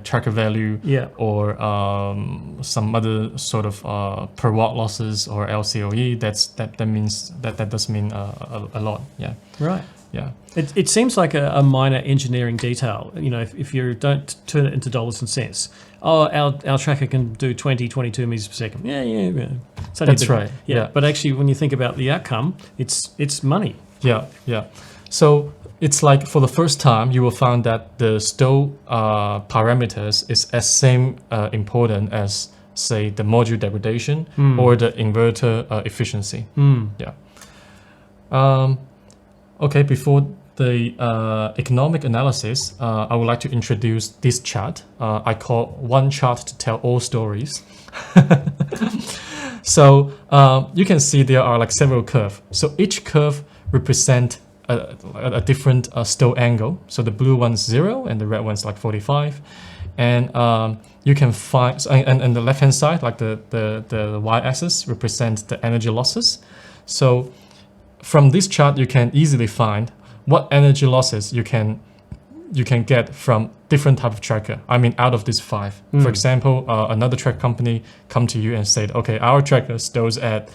tracker value, or some other sort of per watt losses or LCOE. That means that does mean a lot. Yeah. Right. Yeah. It seems like a minor engineering detail. You know, if you don't turn it into dollars and cents. Oh, our tracker can do 22 meters per second. Yeah. That's right. Yeah. But actually, when you think about the outcome, it's money. Yeah. So it's like for the first time, you will find that the Stowe parameters is as same important as, say, the module degradation or the inverter efficiency. Yeah. Okay, before the economic analysis, I would like to introduce this chart. I call one chart to tell all stories. So you can see there are like several curves. So each curve represents a different Stowe angle. So the blue one's 0 and the red one's like 45. And you can find, and the left hand side, like the y-axis represents the energy losses. So from this chart, you can easily find what energy losses you can get from different type of tracker. I mean, out of these 5. For example, another tracker company come to you and said, okay, our tracker stows at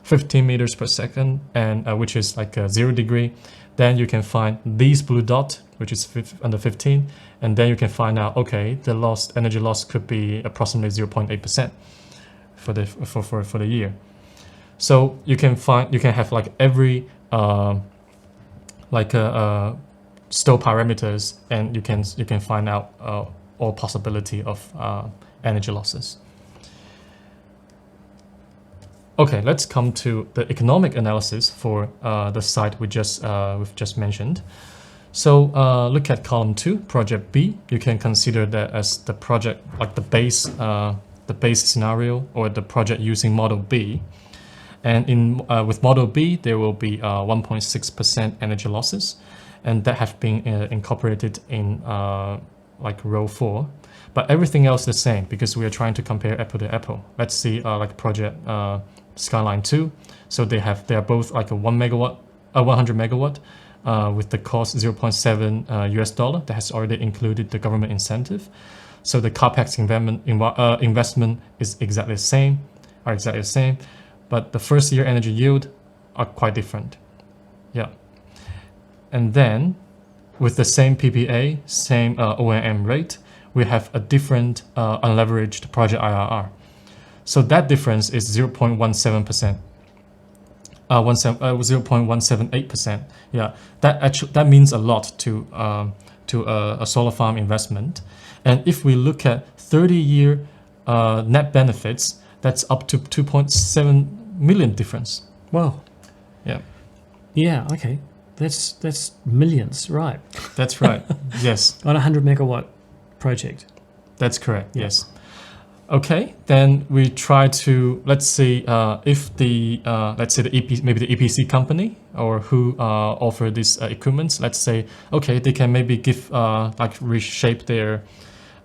15 meters per second, and which is like 0 degree. Then you can find these blue dot, which is under 15, and then you can find out, okay, the energy loss could be approximately 0.8% for the year. So you can have like every Stowe parameters, and you can find out all possibility of energy losses. Okay, let's come to the economic analysis for the site we've just mentioned. So look at column 2, project B. You can consider that as the project, like the base scenario, or the project using model B. And with model B, there will be 1.6% energy losses, and that have been incorporated in like row 4. But everything else is the same because we are trying to compare apple to apple. Let's see like project Skyline 2. So they are both like a 100 megawatt with the cost $0.7 US dollar. That has already included the government incentive. So the capex investment is exactly the same. But the first year energy yield are quite different. Yeah. And then with the same PPA, same O&M rate, we have a different unleveraged project IRR. So that difference is 0.17%. 0.178%. Yeah, that means a lot to a solar farm investment. And if we look at 30-year net benefits, that's up to 2.7 million difference. Wow. Yeah. Yeah. Okay. That's millions, right? That's right. Yes. On a 100 megawatt project. That's correct. Yeah. Yes. Okay. Then we try to, let's see if the let's say maybe the EPC company or who offer these equipments. Let's say okay, they can maybe give like reshape their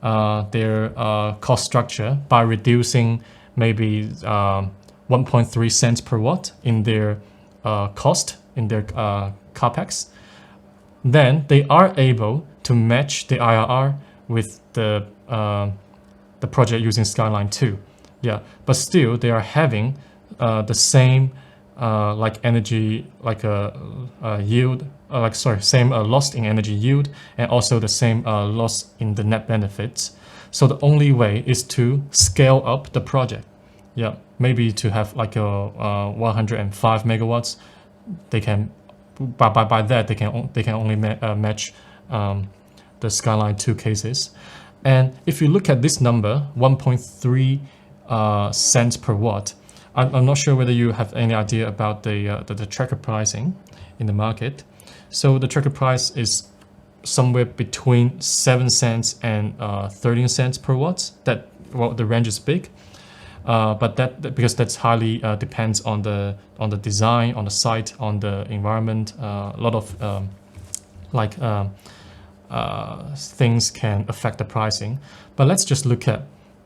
cost structure by reducing maybe 1.3 cents per watt in their cost in their capex. Then they are able to match the IRR with the project using Skyline 2. Yeah, but still they are having the same like energy, like yield, same loss in energy yield, and also the same loss in the net benefits. So the only way is to scale up the project. Yeah, maybe to have like a 105 megawatts. They can by that they can only match the Skyline 2 cases. And if you look at this number, 1.3 cents per watt, I'm not sure whether you have any idea about the tracker pricing in the market. So the tracker price is somewhere between 7 cents and 13 cents per watt. The range is big, but because that's highly depends on the design, on the site, on the environment. A lot of things can affect the pricing. But let's just look at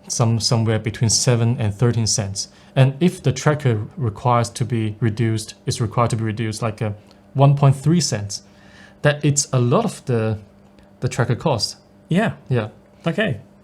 somewhere between 7 and 13 cents. And if the tracker is required to be reduced like 1.3 cents, that it's a lot of the tracker cost. Yeah. Yeah. Okay.